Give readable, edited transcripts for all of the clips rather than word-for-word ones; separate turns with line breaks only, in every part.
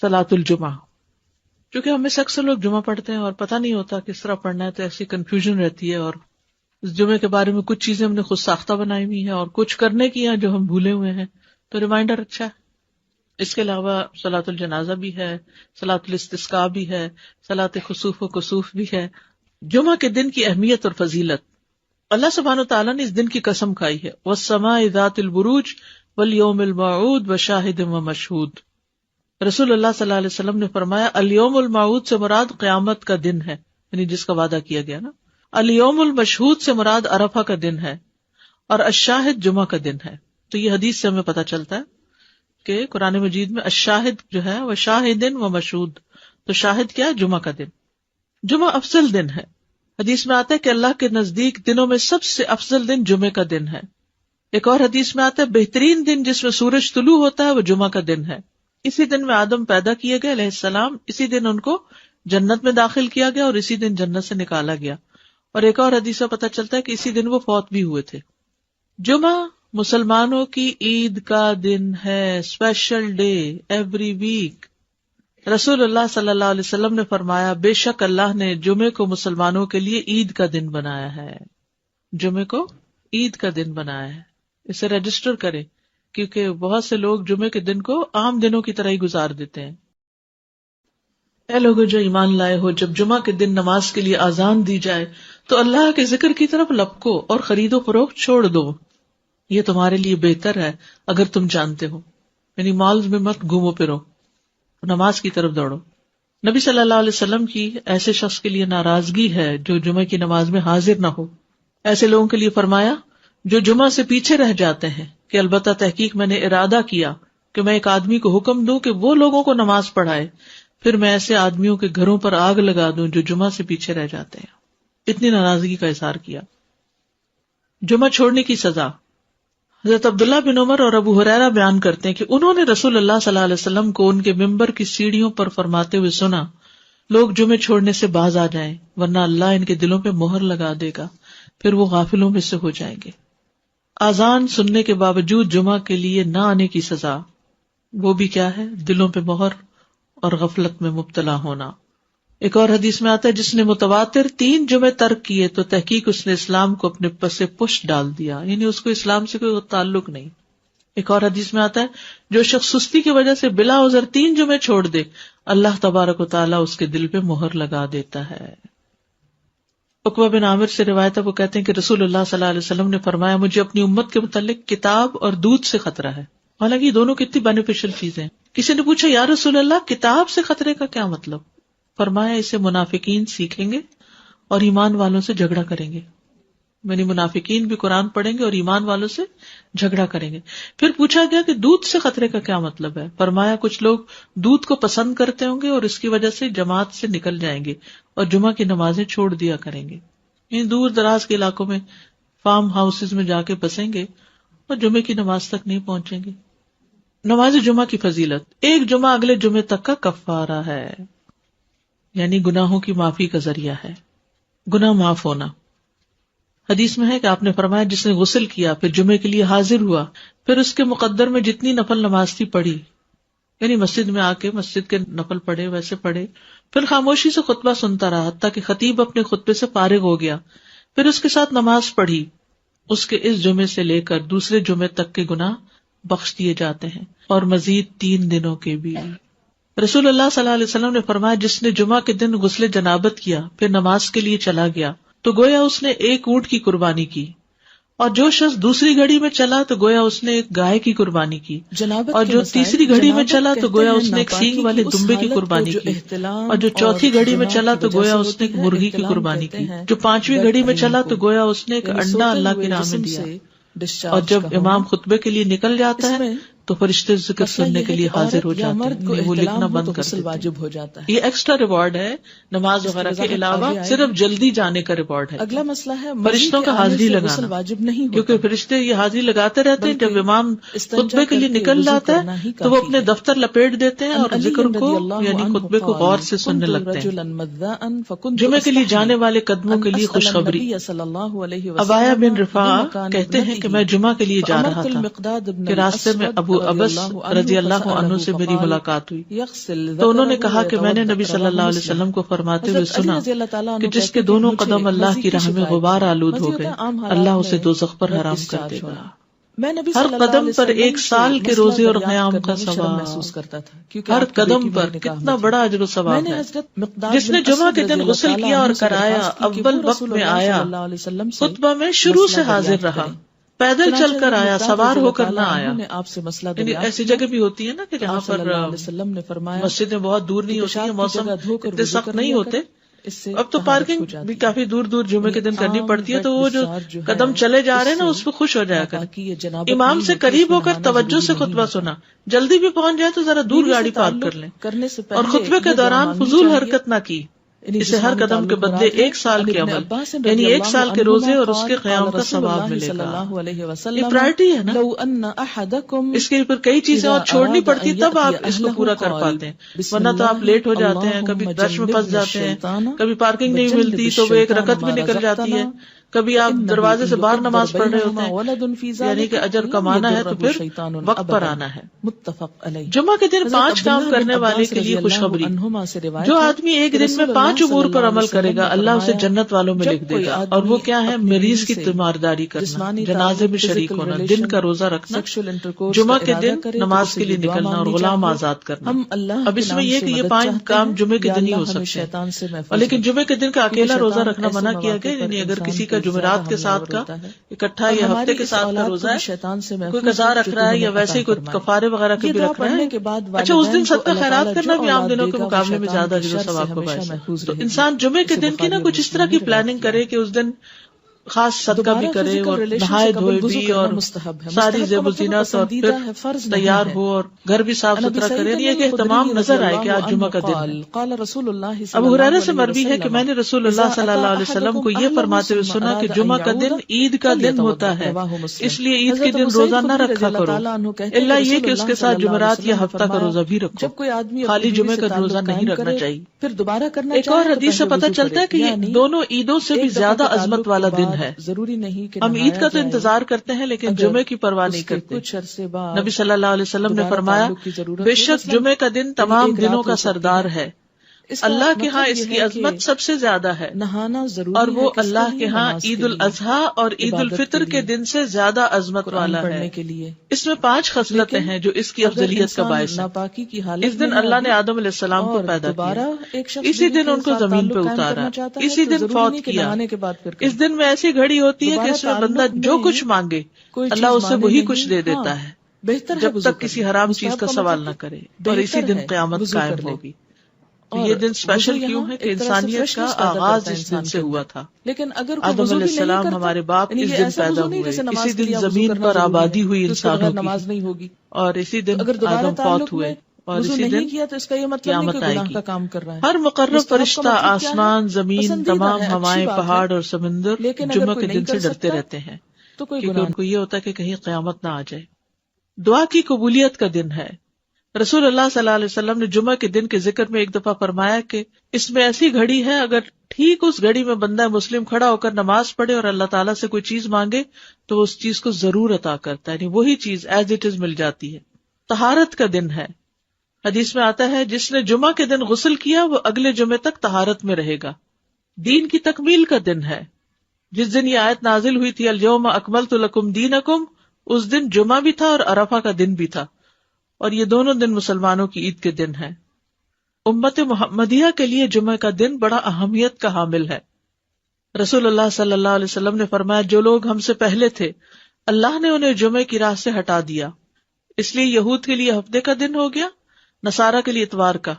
صلاۃ الجمعہ. کیونکہ ہم میں سے اکثر لوگ جمعہ پڑھتے ہیں اور پتہ نہیں ہوتا کس طرح پڑھنا ہے، تو ایسی کنفیوژن رہتی ہے، اور اس جمعے کے بارے میں کچھ چیزیں ہم نے خود ساختہ بنائی ہوئی ہیں اور کچھ کرنے کی ہیں جو ہم بھولے ہوئے ہیں، تو ریمائنڈر اچھا ہے. اس کے علاوہ صلاۃ الجنازہ بھی ہے، صلاۃ الاستسقاء بھی ہے، صلاۃ خسوف و کسوف بھی ہے. جمعہ کے دن کی اہمیت اور فضیلت. اللہ سبحانہ وتعالیٰ نے اس دن کی قسم کھائی ہے، والسماء ذات البروج والیوم الموعود وشاہد ومشہود. رسول اللہ صلی اللہ علیہ وسلم نے فرمایا الیوم الموعود سے مراد قیامت کا دن ہے، یعنی جس کا وعدہ کیا گیا نا. الیوم المشہود سے مراد عرفہ کا دن ہے، اور الشاہد جمعہ کا دن ہے. تو یہ حدیث سے ہمیں پتہ چلتا ہے کہ قرآن مجید میں الشاہد جو ہے وہ شاہد و مشہود، تو شاہد کیا ہے؟ جمعہ کا دن. جمعہ افضل دن ہے. حدیث میں آتا ہے کہ اللہ کے نزدیک دنوں میں سب سے افضل دن جمعے کا دن ہے. ایک اور حدیث میں آتا ہے بہترین دن جس میں سورج طلوع ہوتا ہے وہ جمعہ کا دن ہے. اسی دن میں آدم پیدا کیے گئے علیہ السلام، اسی دن ان کو جنت میں داخل کیا گیا اور اسی دن جنت سے نکالا گیا. اور ایک اور حدیث سے پتہ چلتا ہے کہ اسی دن وہ فوت بھی ہوئے تھے. جمعہ مسلمانوں کی عید کا دن ہے، اسپیشل ڈے ایوری ویک. رسول اللہ صلی اللہ علیہ وسلم نے فرمایا بے شک اللہ نے جمعے کو مسلمانوں کے لیے عید کا دن بنایا ہے. جمعے کو عید کا دن بنایا ہے. اسے رجسٹر کریں، کیونکہ بہت سے لوگ جمعے کے دن کو عام دنوں کی طرح ہی گزار دیتے ہیں. اے لوگوں جو ایمان لائے ہو، جب جمعہ کے دن نماز کے لیے اذان دی جائے تو اللہ کے ذکر کی طرف لپکو اور خرید و فروخت چھوڑ دو، یہ تمہارے لیے بہتر ہے اگر تم جانتے ہو. یعنی مالز میں مت گھومو پھرو، نماز کی طرف دوڑو. نبی صلی اللہ علیہ وسلم کی ایسے شخص کے لیے ناراضگی ہے جو جمعہ کی نماز میں حاضر نہ ہو. ایسے لوگوں کے لیے فرمایا جو جمعہ سے پیچھے رہ جاتے ہیں کہ البتہ تحقیق میں نے ارادہ کیا کہ میں ایک آدمی کو حکم دوں کہ وہ لوگوں کو نماز پڑھائے، پھر میں ایسے آدمیوں کے گھروں پر آگ لگا دوں جو جمعہ سے پیچھے رہ جاتے ہیں. اتنی ناراضگی کا اظہار کیا. جمعہ چھوڑنے کی سزا. حضرت عبداللہ بن عمر اور ابو ہریرہ بیان کرتے ہیں کہ انہوں نے رسول اللہ صلی اللہ علیہ وسلم کو ان کے ممبر کی سیڑھیوں پر فرماتے ہوئے سنا، لوگ جمعے چھوڑنے سے باز آ جائیں ورنہ اللہ ان کے دلوں پہ مہر لگا دے گا، پھر وہ غافلوں میں سے ہو جائیں گے. اذان سننے کے باوجود جمعہ کے لیے نہ آنے کی سزا، وہ بھی کیا ہے؟ دلوں پہ مہر اور غفلت میں مبتلا ہونا. ایک اور حدیث میں آتا ہے جس نے متواتر 3 جمعے ترک کیے تو تحقیق اس نے اسلام کو اپنے پس پشت ڈال دیا، یعنی اس کو اسلام سے کوئی تعلق نہیں. ایک اور حدیث میں آتا ہے جو شخص سستی کی وجہ سے بلا عذر 3 جمعے چھوڑ دے اللہ تبارک و تعالیٰ اس کے دل پہ مہر لگا دیتا ہے. عقبہ بن عامر سے روایت ہے، وہ کہتے ہیں کہ رسول اللہ صلی اللہ علیہ وسلم نے فرمایا مجھے اپنی امت کے متعلق کتاب اور دودھ سے خطرہ ہے. حالانکہ یہ دونوں کتنی بینیفیشل چیزیں ہیں. کسی نے پوچھا یا رسول اللہ کتاب سے خطرے کا کیا مطلب؟ فرمایا اسے منافقین سیکھیں گے اور ایمان والوں سے جھگڑا کریں گے. یعنی منافقین بھی قرآن پڑھیں گے اور ایمان والوں سے جھگڑا کریں گے. پھر پوچھا گیا کہ دودھ سے خطرے کا کیا مطلب ہے؟ فرمایا کچھ لوگ دودھ کو پسند کرتے ہوں گے اور اس کی وجہ سے جماعت سے نکل جائیں گے اور جمعہ کی نمازیں چھوڑ دیا کریں گے. یعنی دور دراز کے علاقوں میں فارم ہاؤسز میں جا کے بسیں گے اور جمعے کی نماز تک نہیں پہنچیں گے. نماز جمعہ کی فضیلت. ایک جمعہ اگلے جمعے تک کا کفارہ ہے، یعنی گناہوں کی معافی کا ذریعہ ہے، گناہ معاف ہونا. حدیث میں ہے کہ آپ نے فرمایا جس نے غسل کیا پھر جمعے کے لیے حاضر ہوا، پھر اس کے مقدر میں جتنی نفل نماز تھی پڑھی، یعنی مسجد میں آ کے مسجد کے نفل پڑھے ویسے پڑھے، پھر خاموشی سے خطبہ سنتا رہا حتیٰ کہ خطیب اپنے خطبے سے فارغ ہو گیا، پھر اس کے ساتھ نماز پڑھی، اس کے اس جمعے سے لے کر دوسرے جمعے تک کے گناہ بخش دیے جاتے ہیں اور مزید 3 دنوں کے بھی. رسول اللہ صلی اللہ علیہ وسلم نے فرمایا جس نے جمعہ کے دن غسل جنابت کیا پھر نماز کے لیے چلا گیا تو گویا اس نے 1 اونٹ کی قربانی کی، اور جو شخص دوسری گھڑی میں چلا تو گویا اس نے 1 گائے کی قربانی کی، اور جو تیسری گھڑی میں چلا تو گویا اس نے 1 سینگ والے دمبے کی قربانی کی، اور جو چوتھی گھڑی میں چلا تو گویا اس نے 1 مرغی کی قربانی کی، جو 5ویں گھڑی میں چلا تو گویا اس نے 1 انڈا اللہ کی راہ میں دیا. اور جب امام خطبے کے لیے نکل جاتا ہے تو فرشتے ذکر سننے کے لیے حاضر ہو جاتے ہیں، وہ لکھنا بند کر دیتے ہیں. یہ ایکسٹرا ریوارڈ ہے نماز وغیرہ کے علاوہ، صرف جلدی جانے کا ریوارڈ ہے.
اگلا مسئلہ ہے
فرشتوں کا حاضری لگانا واجب نہیں، کیونکہ فرشتے یہ حاضری لگاتے رہتے ہیں. جب امام خطبے کے لیے نکل جاتا ہے تو وہ اپنے دفتر لپیٹ دیتے ہیں اور ذکر کو یعنی خطبے کو غور سے سننے لگتے ہیں. جمعے کے لیے جانے والے قدموں کے لیے خوشخبری. عبایہ بن رفاعہ کہتے ہیں کہ میں جمعہ کے لیے جا رہا تھا کہ راستے میں ابو ابو ابس رضی اللہ عنہ سے میری ملاقات ہوئی تو انہوں نے کہا کہ میں نے نبی صلی اللہ علیہ وسلم کو فرماتے ہوئے سنا کہ جس کے دونوں قدم اللہ کی راہ میں غبار آلود ہو گئے اللہ اسے دوزخ پر حرام کر دے گا. ہر قدم پر 1 سال کے روزے اور قیام کا ثواب محسوس کرتا تھا. ہر قدم پر کتنا بڑا اجر و ثواب ہے. جس نے جمعہ کے دن غسل کیا اور کرایا، اول وقت میں آیا، خطبہ میں شروع سے حاضر رہا، پیدل چل کر آیا، سوار ہو کر نہ آیا. یعنی ایسی جگہ بھی ہوتی ہے نا کہ جہاں پر مسجدیں بہت دور نہیں ہوتی ہیں، موسم اتنے سخت نہیں ہوتے. اب تو پارکنگ بھی کافی دور دور جمعے کے دن کرنی پڑتی ہے، تو وہ جو قدم چلے جا رہے ہیں نا اس پہ خوش ہو جایا کریں. امام سے قریب ہو کر توجہ سے خطبہ سنا، جلدی بھی پہنچ جائے تو ذرا دور گاڑی پارک کر لیں، اور خطبے کے دوران فضول حرکت نہ کی. اسے ہر قدم کے بدلے 1 سال کے عمل، یعنی 1 سال کے روزے اور اس کے قیام کا ثواب ملے گا. یہ پرائرٹی ہے نا. اس کے اوپر کئی چیزیں اور چھوڑنی پڑتی تب آپ اس کو پورا کر پاتے ہیں، ورنہ تو آپ لیٹ ہو جاتے ہیں، کبھی رش میں پھنس جاتے ہیں، کبھی پارکنگ نہیں ملتی تو وہ 1 رکعت بھی نکل جاتی ہے، کبھی آپ دروازے سے باہر نماز پڑھ رہے ہوتے ہیں. یعنی کہ اجر کمانا ہے تو پھر وقت پر آنا ہے. جمعہ کے دن 5 کام کرنے والے کے لیے خوشخبری. جو آدمی ایک دن میں 5 امور پر عمل کرے گا اللہ اسے جنت والوں میں لکھ دے گا. اور وہ کیا ہے؟ مریض کی تیمارداری کرنا، جنازے میں شریک ہونا، دن کا روزہ رکھنا، جمعہ کے دن نماز کے لیے نکلنا اور غلام آزاد کرنا. اب اس میں یہ کہ یہ 5 کام جمعے کے دن ہی ہو سکتے ہیں، لیکن جمعے کے دن کا اکیلا روزہ رکھنا منع کیا گیا. یعنی اگر کسی کا جمعرات کے ساتھ کا اکٹھا یا ہفتے کے ساتھ کا روزہ ہے، کوئی قضا رکھ رہا ہے یا ویسے ہی کوئی کفارے وغیرہ کے بھی رکھ رہا ہے، اچھا اس دن صدقہ خیرات کرنا بھی عام دنوں کے مقابلے میں زیادہ اجر و ثواب کا باعث ہے. تو انسان جمعے کے دن کی نا کچھ اس طرح کی پلاننگ کرے کہ اس دن خاص صدقہ بھی کرے اور نہائے دھوئے بھی اور ساری زیب و زینت اور پھر تیار ہو اور گھر بھی صاف ستھرا کرے. یہ کہ اہتمام نظر آئے کہ آج جمعہ کا دن ہے. ابو ہریرہ سے مروی ہے کہ میں نے رسول اللہ صلی اللہ علیہ وسلم کو یہ فرماتے ہوئے سنا کہ جمعہ کا دن عید کا دن ہوتا ہے، اس لیے عید کے دن روزہ نہ رکھا کرو، الا یہ کہ اس کے ساتھ جمعرات یا ہفتہ کا روزہ بھی رکھو. خالی جمعے کا روزہ نہیں رکھنا چاہیے. ایک اور حدیث سے پتہ چلتا ہے کہ یہ دونوں عیدوں سے بھی زیادہ عظمت والا دن ہے.
ضروری نہیں کہ
ہم عید کا تو انتظار کرتے ہیں لیکن جمعے کی پرواہ نہیں کرتے. نبی صلی اللہ علیہ وسلم نے فرمایا بے شک جمعے کا دن تمام دنوں کا سردار ہے، اللہ کے ہاں اس کی عظمت سب سے زیادہ ہے،
نہانا ضروری
اور وہ اللہ کے ہاں عید الاضحیٰ اور عید الفطر کے دن سے زیادہ عظمت والا ہے. اس میں 5 خصلتیں ہیں جو اس کی افضلیت کا باعث ہے. اس دن اللہ نے آدم علیہ السلام کو پیدا کیا، اسی دن ان کو زمین پہ اتارا، اسی دن فوت کیا. اس دن میں ایسی گھڑی ہوتی ہے کہ اس میں بندہ جو کچھ مانگے اللہ اسے وہی کچھ دے دیتا ہے جب تک کسی حرام چیز کا سوال نہ کرے. اور اسی دن قیامت قائم ہوگی. یہ دن اسپیشل کیوں ہے کہ انسانیت کا آغاز اس دن سے ہوا تھا.
لیکن اگر
آدم علیہ السلام ہمارے باپ اس دن پیدا ہوئے، اسی دن زمین پر آبادی ہوئی انسانوں کی، اور اسی دن آدم فوت ہوئے، اور اسی دن قیامت آئے گی. ہر مقرب فرشتہ، آسمان، زمین، تمام ہوائیں، پہاڑ اور سمندر جمعہ کے دن سے ڈرتے رہتے ہیں کیونکہ ان کو یہ ہوتا ہے کہ کہیں قیامت نہ آ جائے. دعا کی قبولیت کا دن ہے. رسول اللہ صلی اللہ علیہ وسلم نے جمعہ کے دن کے ذکر میں ایک دفعہ فرمایا کہ اس میں ایسی گھڑی ہے اگر ٹھیک اس گھڑی میں بندہ مسلم کھڑا ہو کر نماز پڑھے اور اللہ تعالیٰ سے کوئی چیز مانگے تو وہ اس چیز کو ضرور عطا کرتا ہے، یعنی وہی چیز ایز اٹ از مل جاتی ہے. طہارت کا دن ہے. حدیث میں آتا ہے جس نے جمعہ کے دن غسل کیا وہ اگلے جمعے تک طہارت میں رہے گا. دین کی تکمیل کا دن ہے. جس دن یہ آیت نازل ہوئی تھی الیوم اکملت لکم دینکم، اس دن جمعہ بھی تھا اور عرفہ کا دن بھی تھا، اور یہ دونوں دن مسلمانوں کی عید کے دن ہیں. امت محمدیہ کے لیے جمعہ کا دن بڑا اہمیت کا حامل ہے. رسول اللہ صلی اللہ علیہ وسلم نے فرمایا جو لوگ ہم سے پہلے تھے اللہ نے انہیں جمعے کی راہ سے ہٹا دیا، اس لیے یہود کے لیے ہفتے کا دن ہو گیا، نصارہ کے لیے اتوار کا.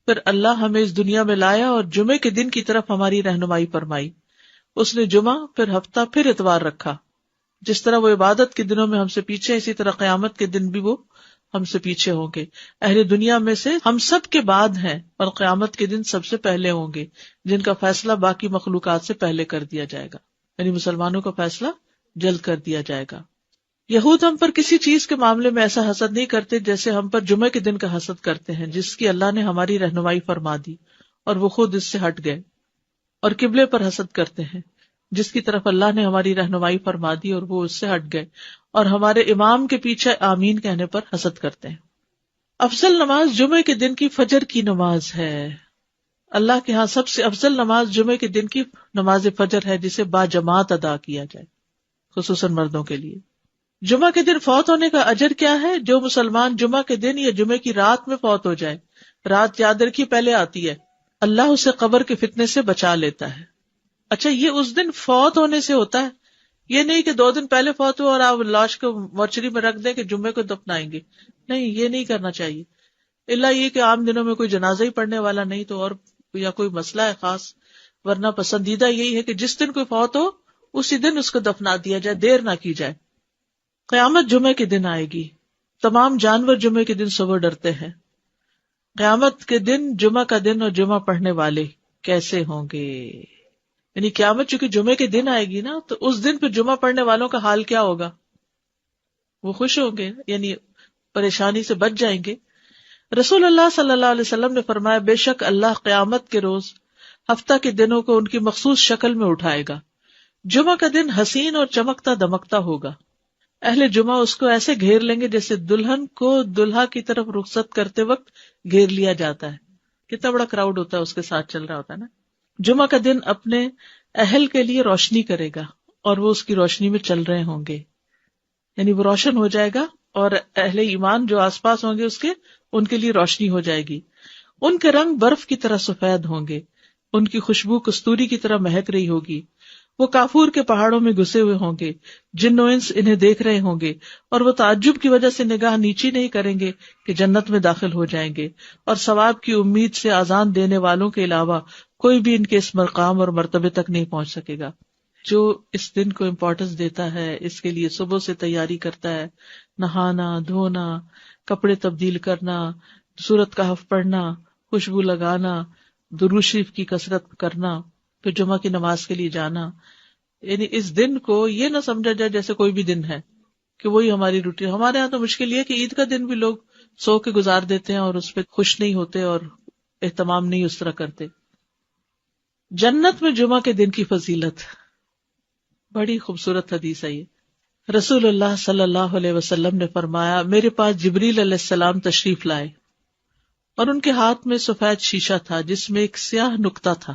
پھر اللہ ہمیں اس دنیا میں لایا اور جمعے کے دن کی طرف ہماری رہنمائی فرمائی. اس نے جمعہ، پھر ہفتہ، پھر اتوار رکھا. جس طرح وہ عبادت کے دنوں میں ہم سے پیچھے، اسی طرح قیامت کے دن بھی وہ ہم سے پیچھے ہوں گے. اہل دنیا میں سے ہم سب کے بعد ہیں اور قیامت کے دن سب سے پہلے ہوں گے، جن کا فیصلہ باقی مخلوقات سے پہلے کر دیا جائے گا. یعنی مسلمانوں کا فیصلہ جلد کر دیا جائے گا. یہود ہم پر کسی چیز کے معاملے میں ایسا حسد نہیں کرتے جیسے ہم پر جمعے کے دن کا حسد کرتے ہیں، جس کی اللہ نے ہماری رہنمائی فرما دی اور وہ خود اس سے ہٹ گئے. اور قبلے پر حسد کرتے ہیں. جس کی طرف اللہ نے ہماری رہنمائی فرما دی اور وہ اس سے ہٹ گئے اور ہمارے امام کے پیچھے آمین کہنے پر حسد کرتے ہیں۔ افضل نماز جمعے کے دن کی فجر کی نماز ہے۔ اللہ کے ہاں سب سے افضل نماز جمعے کے دن کی نماز فجر ہے، جسے با جماعت ادا کیا جائے، خصوصاً مردوں کے لیے۔ جمعہ کے دن فوت ہونے کا اجر کیا ہے؟ جو مسلمان جمعہ کے دن یا جمعے کی رات میں فوت ہو جائے، رات یاد رکھیے پہلے آتی ہے، اللہ اسے قبر کے فتنے سے بچا لیتا ہے۔ اچھا، یہ اس دن فوت ہونے سے ہوتا ہے، یہ نہیں کہ 2 دن پہلے فوت ہو اور آپ لاش کو مورچری میں رکھ دیں کہ جمعے کو دفنائیں گے، نہیں، یہ نہیں کرنا چاہیے، الا یہ کہ عام دنوں میں کوئی جنازہ ہی پڑھنے والا نہیں تو اور یا کوئی مسئلہ ہے خاص، ورنہ پسندیدہ یہی ہے کہ جس دن کوئی فوت ہو اسی دن اس کو دفنا دیا جائے، دیر نہ کی جائے۔ قیامت جمعے کے دن آئے گی، تمام جانور جمعے کے دن صبح ڈرتے ہیں۔ قیامت کے دن جمعہ کا دن اور جمعہ پڑھنے والے کیسے ہوں گے؟ یعنی قیامت چونکہ جمعے کے دن آئے گی نا، تو اس دن پھر جمعہ پڑھنے والوں کا حال کیا ہوگا؟ وہ خوش ہوں گے، یعنی پریشانی سے بچ جائیں گے۔ رسول اللہ صلی اللہ علیہ وسلم نے فرمایا، بے شک اللہ قیامت کے روز ہفتہ کے دنوں کو ان کی مخصوص شکل میں اٹھائے گا۔ جمعہ کا دن حسین اور چمکتا دمکتا ہوگا، اہل جمعہ اس کو ایسے گھیر لیں گے جیسے دلہن کو دلہا کی طرف رخصت کرتے وقت گھیر لیا جاتا ہے۔ کتنا بڑا کراؤڈ ہوتا ہے اس کے ساتھ چل رہا ہوتا ہے نا۔ جمعہ کا دن اپنے اہل کے لیے روشنی کرے گا اور وہ اس کی روشنی میں چل رہے ہوں گے، یعنی وہ روشن ہو جائے گا اور اہل ایمان جو آس پاس ہوں گے اس کے، ان کے لیے روشنی ہو جائے گی۔ ان کے رنگ برف کی طرح سفید ہوں گے، ان کی خوشبو کستوری کی طرح مہک رہی ہوگی۔ وہ کافور کے پہاڑوں میں گھسے ہوئے ہوں گے، جن و انس انہیں دیکھ رہے ہوں گے، اور وہ تعجب کی وجہ سے نگاہ نیچی نہیں کریں گے کہ جنت میں داخل ہو جائیں گے، اور ثواب کی امید سے آذان دینے والوں کے علاوہ کوئی بھی ان کے اس مقام اور مرتبے تک نہیں پہنچ سکے گا۔ جو اس دن کو امپورٹنس دیتا ہے، اس کے لیے صبح سے تیاری کرتا ہے، نہانا دھونا، کپڑے تبدیل کرنا، سورت کہف پڑھنا، خوشبو لگانا، درود شریف کی کثرت کرنا، پھر جمعہ کی نماز کے لیے جانا، یعنی اس دن کو یہ نہ سمجھا جائے جیسے کوئی بھی دن ہے کہ وہی ہماری روٹین۔ ہمارے ہاں تو مشکل یہ ہے کہ عید کا دن بھی لوگ سو کے گزار دیتے ہیں اور اس پہ خوش نہیں ہوتے اور اہتمام نہیں اس طرح کرتے۔ جنت میں جمعہ کے دن کی فضیلت، بڑی خوبصورت حدیث ہے یہ۔ رسول اللہ صلی اللہ علیہ وسلم نے فرمایا، میرے پاس جبریل علیہ السلام تشریف لائے اور ان کے ہاتھ میں سفید شیشہ تھا جس میں ایک سیاہ نقطہ تھا۔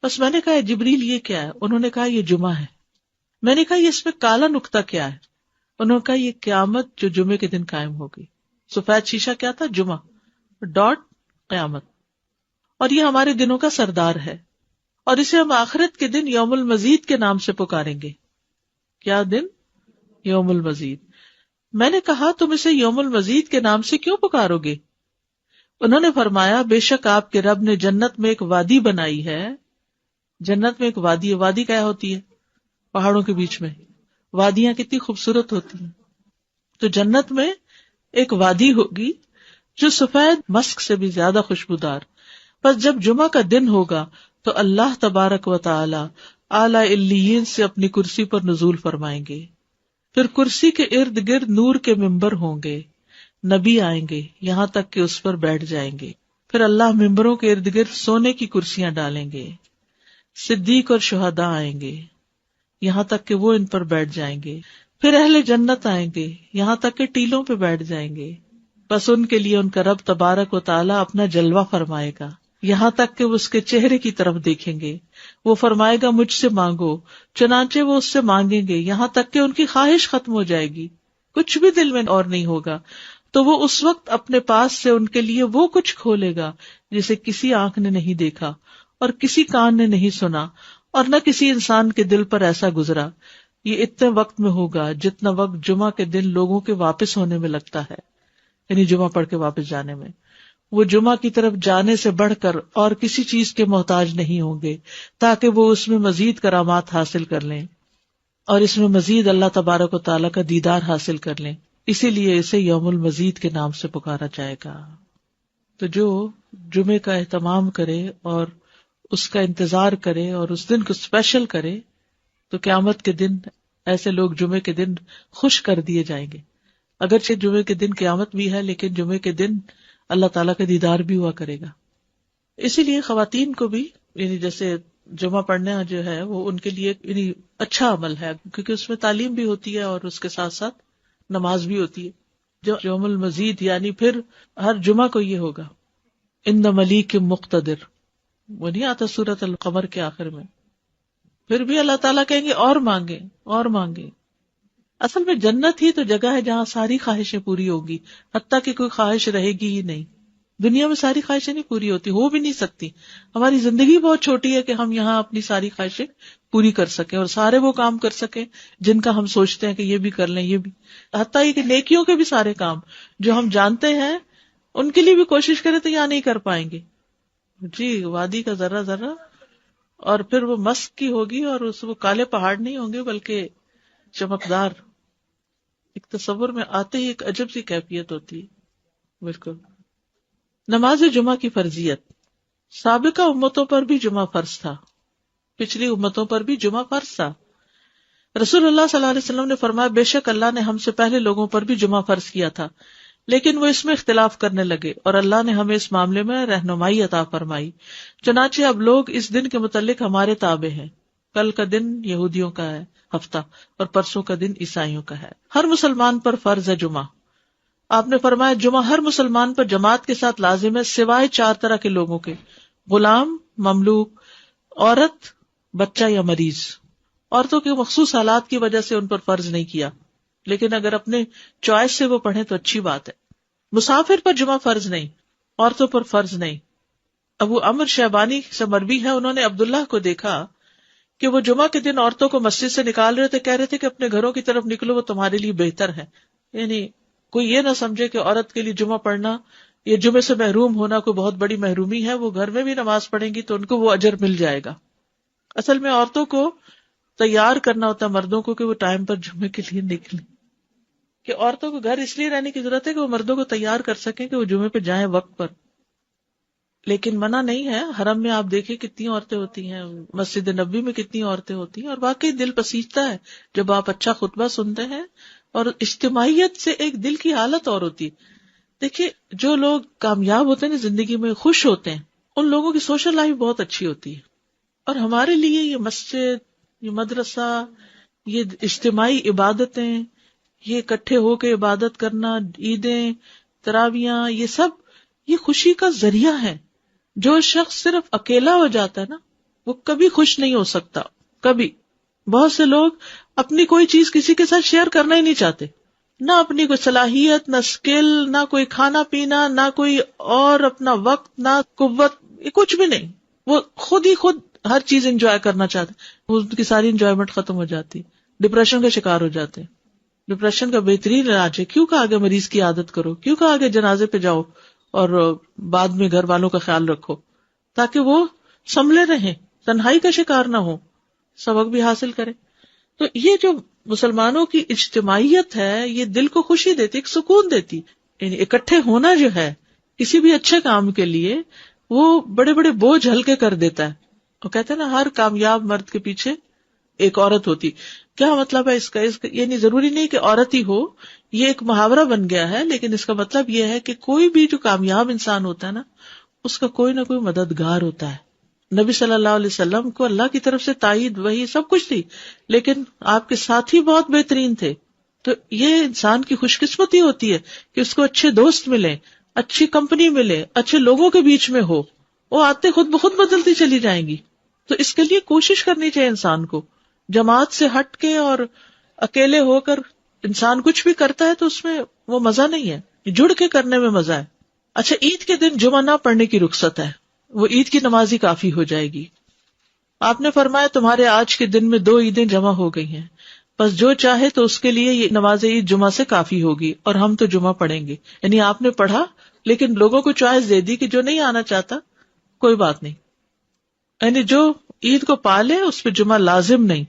بس میں نے کہا، جبریل یہ کیا ہے؟ انہوں نے کہا، یہ جمعہ ہے۔ میں نے کہا، یہ اس میں کالا نقطہ کیا ہے؟ انہوں نے کہا، یہ قیامت جو جمعے کے دن قائم ہوگی۔ سفید شیشہ کیا تھا؟ جمعہ، ڈاٹ قیامت، اور یہ ہمارے دنوں کا سردار ہے، اور اسے ہم آخرت کے دن یوم المزید کے نام سے پکاریں گے۔ کیا دن؟ یوم المزید۔ میں نے کہا، تم اسے یوم المزید کے نام سے کیوں پکارو گے؟ انہوں نے فرمایا، بے شک آپ کے رب نے جنت میں ایک وادی بنائی ہے۔ جنت میں ایک وادی ہے، وادی کیا ہوتی ہے؟ پہاڑوں کے بیچ میں وادیاں کتنی خوبصورت ہوتی ہیں۔ تو جنت میں ایک وادی ہوگی جو سفید مسک سے بھی زیادہ خوشبودار۔ بس جب جمعہ کا دن ہوگا تو اللہ تبارک و تعالی اعلی علیین سے اپنی کرسی پر نزول فرمائیں گے، پھر کرسی کے ارد گرد نور کے ممبر ہوں گے، نبی آئیں گے یہاں تک کہ اس پر بیٹھ جائیں گے، پھر اللہ ممبروں کے ارد گرد سونے کی کرسیاں ڈالیں گے، صدیق اور شہداء آئیں گے یہاں تک کہ وہ ان پر بیٹھ جائیں گے، پھر اہل جنت آئیں گے یہاں تک کہ ٹیلوں پہ بیٹھ جائیں گے، بس ان کے لیے ان کا رب تبارک و تعالی اپنا جلوہ فرمائے گا یہاں تک کہ وہ اس کے چہرے کی طرف دیکھیں گے، وہ فرمائے گا مجھ سے مانگو، چنانچہ وہ اس سے مانگیں گے یہاں تک کہ ان کی خواہش ختم ہو جائے گی، کچھ بھی دل میں اور نہیں ہوگا، تو وہ اس وقت اپنے پاس سے ان کے لیے وہ کچھ کھولے گا جسے کسی آنکھ نے نہیں دیکھا اور کسی کان نے نہیں سنا اور نہ کسی انسان کے دل پر ایسا گزرا۔ یہ اتنے وقت میں ہوگا جتنا وقت جمعہ کے دن لوگوں کے واپس ہونے میں لگتا ہے، یعنی جمعہ پڑھ کے واپس جانے میں۔ وہ جمعہ کی طرف جانے سے بڑھ کر اور کسی چیز کے محتاج نہیں ہوں گے تاکہ وہ اس میں مزید کرامات حاصل کر لیں اور اس میں مزید اللہ تبارک و تعالیٰ کا دیدار حاصل کر لیں، اسی لیے اسے یوم المزید کے نام سے پکارا جائے گا۔ تو جو جمعے کا اہتمام کرے اور اس کا انتظار کرے اور اس دن کو اسپیشل کرے تو قیامت کے دن ایسے لوگ جمعے کے دن خوش کر دیے جائیں گے۔ اگرچہ جمعے کے دن قیامت بھی ہے لیکن جمعے کے دن اللہ تعالیٰ کا دیدار بھی ہوا کرے گا۔ اسی لیے خواتین کو بھی، یعنی جیسے جمعہ پڑھنا جو ہے وہ ان کے لیے یعنی اچھا عمل ہے، کیونکہ اس میں تعلیم بھی ہوتی ہے اور اس کے ساتھ ساتھ نماز بھی ہوتی ہے. جو یوم المزید یعنی پھر ہر جمعہ کو یہ ہوگا ان ملیک مقتدر، وہ نہیں آتا سورۃ القمر کے آخر میں. پھر بھی اللہ تعالیٰ کہیں گے اور مانگے اور مانگے. اصل میں جنت ہی تو جگہ ہے جہاں ساری خواہشیں پوری ہوگی، حتیٰ کہ کوئی خواہش رہے گی ہی نہیں. دنیا میں ساری خواہشیں نہیں پوری ہوتی، ہو بھی نہیں سکتی. ہماری زندگی بہت چھوٹی ہے کہ ہم یہاں اپنی ساری خواہشیں پوری کر سکیں اور سارے وہ کام کر سکیں جن کا ہم سوچتے ہیں کہ یہ بھی کر لیں، یہ بھی، حتیٰ یہ کہ نیکیوں کے بھی سارے کام جو ہم جانتے ہیں ان کے لیے بھی کوشش کریں تو یہاں نہیں کر پائیں گے. جی وادی کا ذرہ ذرہ، اور پھر وہ مسک کی ہوگی اور وہ کالے پہاڑ نہیں ہوں گے بلکہ چمکدار. ایک تصور میں آتے ہی ایک عجب سی کیفیت ہوتی ہے. بالکل. نماز جمعہ کی فرضیت. سابقہ امتوں پر بھی جمعہ فرض تھا، پچھلی امتوں پر بھی جمعہ فرض تھا. رسول اللہ صلی اللہ علیہ وسلم نے فرمایا بے شک اللہ نے ہم سے پہلے لوگوں پر بھی جمعہ فرض کیا تھا، لیکن وہ اس میں اختلاف کرنے لگے اور اللہ نے ہمیں اس معاملے میں رہنمائی عطا فرمائی. چنانچہ اب لوگ اس دن کے متعلق ہمارے تابع ہیں. کل کا دن یہودیوں کا ہے ہفتہ، اور پرسوں کا دن عیسائیوں کا ہے. ہر مسلمان پر فرض ہے جمعہ. آپ نے فرمایا جمعہ ہر مسلمان پر جماعت کے ساتھ لازم ہے سوائے 4 طرح کے لوگوں کے: غلام، مملوک، عورت، بچہ یا مریض. عورتوں کے مخصوص حالات کی وجہ سے ان پر فرض نہیں کیا، لیکن اگر اپنے چوائس سے وہ پڑھیں تو اچھی بات ہے. مسافر پر جمعہ فرض نہیں، عورتوں پر فرض نہیں. ابو عمر شیبانی سے مروی ہے، انہوں نے عبداللہ کو دیکھا کہ وہ جمعہ کے دن عورتوں کو مسجد سے نکال رہے تھے، کہہ رہے تھے کہ اپنے گھروں کی طرف نکلو، وہ تمہارے لیے بہتر ہے. یعنی کوئی یہ نہ سمجھے کہ عورت کے لیے جمعہ پڑھنا یا جمعے سے محروم ہونا کوئی بہت بڑی محرومی ہے. وہ گھر میں بھی نماز پڑھیں گی تو ان کو وہ اجر مل جائے گا. اصل میں عورتوں کو تیار کرنا ہوتا ہے مردوں کو کہ وہ ٹائم پر جمعے کے لیے نکلیں، کہ عورتوں کو گھر اس لیے رہنے کی ضرورت ہے کہ وہ مردوں کو تیار کر سکیں کہ وہ جمعے پہ جائیں وقت پر. لیکن منع نہیں ہے. حرم میں آپ دیکھیں کتنی عورتیں ہوتی ہیں، مسجد نبوی میں کتنی عورتیں ہوتی ہیں، اور واقعی دل پسیجتا ہے جب آپ اچھا خطبہ سنتے ہیں. اور اجتماعیت سے ایک دل کی حالت اور ہوتی ہے. دیکھیے جو لوگ کامیاب ہوتے ہیں نا زندگی میں، خوش ہوتے ہیں، ان لوگوں کی سوشل لائف بہت اچھی ہوتی ہے. اور ہمارے لیے یہ مسجد، یہ مدرسہ، یہ اجتماعی عبادتیں، یہ اکٹھے ہو کے عبادت کرنا، عیدیں، تراویاں، یہ سب یہ خوشی کا ذریعہ ہے. جو شخص صرف اکیلا ہو جاتا ہے نا وہ کبھی خوش نہیں ہو سکتا. کبھی. بہت سے لوگ اپنی کوئی چیز کسی کے ساتھ شیئر کرنا ہی نہیں چاہتے، نہ اپنی کوئی صلاحیت، نہ اسکل، نہ کوئی کھانا پینا، نہ کوئی اور اپنا وقت، نہ قوت، کچھ بھی نہیں. وہ خود ہی خود ہر چیز انجوائے کرنا چاہتے، ان کی ساری انجوائمنٹ ختم ہو جاتی، ڈپریشن کا شکار ہو جاتے. ڈپریشن کا بہترین علاج ہے کیوں کہا آگے مریض کی عادت کرو، کیوں کہا آگے جنازے پہ جاؤ اور بعد میں گھر والوں کا خیال رکھو تاکہ وہ سنبھلے رہیں، تنہائی کا شکار نہ ہو، سبق بھی حاصل کرے. تو یہ جو مسلمانوں کی اجتماعیت ہے یہ دل کو خوشی دیتی، ایک سکون دیتی. یعنی اکٹھے ہونا جو ہے کسی بھی اچھے کام کے لیے وہ بڑے بڑے بوجھ ہلکے کر دیتا ہے. وہ کہتے ہیں نا ہر کامیاب مرد کے پیچھے ایک عورت ہوتی. کیا مطلب ہے اس کا یعنی ضروری نہیں کہ عورت ہی ہو، یہ ایک محاورہ بن گیا ہے، لیکن اس کا مطلب یہ ہے کہ کوئی بھی جو کامیاب انسان ہوتا ہے نا اس کا کوئی نہ کوئی مددگار ہوتا ہے. نبی صلی اللہ علیہ وسلم کو اللہ کی طرف سے تائید وحی سب کچھ تھی، لیکن آپ کے ساتھی بہت بہترین تھے. تو یہ انسان کی خوش قسمتی ہوتی ہے کہ اس کو اچھے دوست ملیں، اچھی کمپنی ملے، اچھے لوگوں کے بیچ میں ہو. وہ آتے خود بخود بدلتی چلی جائیں گی. تو اس کے لیے کوشش کرنی چاہیے انسان کو. جماعت سے ہٹ کے اور اکیلے ہو کر انسان کچھ بھی کرتا ہے تو اس میں وہ مزہ نہیں ہے، جڑ کے کرنے میں مزہ ہے. اچھا عید کے دن جمعہ نہ پڑھنے کی رخصت ہے، وہ عید کی نماز ہی کافی ہو جائے گی. آپ نے فرمایا تمہارے آج کے دن میں 2 عیدیں جمع ہو گئی ہیں، بس جو چاہے تو اس کے لیے یہ نماز عید جمعہ سے کافی ہوگی اور ہم تو جمعہ پڑھیں گے. یعنی آپ نے پڑھا لیکن لوگوں کو چوائس دے دی کہ جو نہیں آنا چاہتا کوئی بات نہیں. یعنی جو عید کو پالے اس پہ جمعہ لازم نہیں.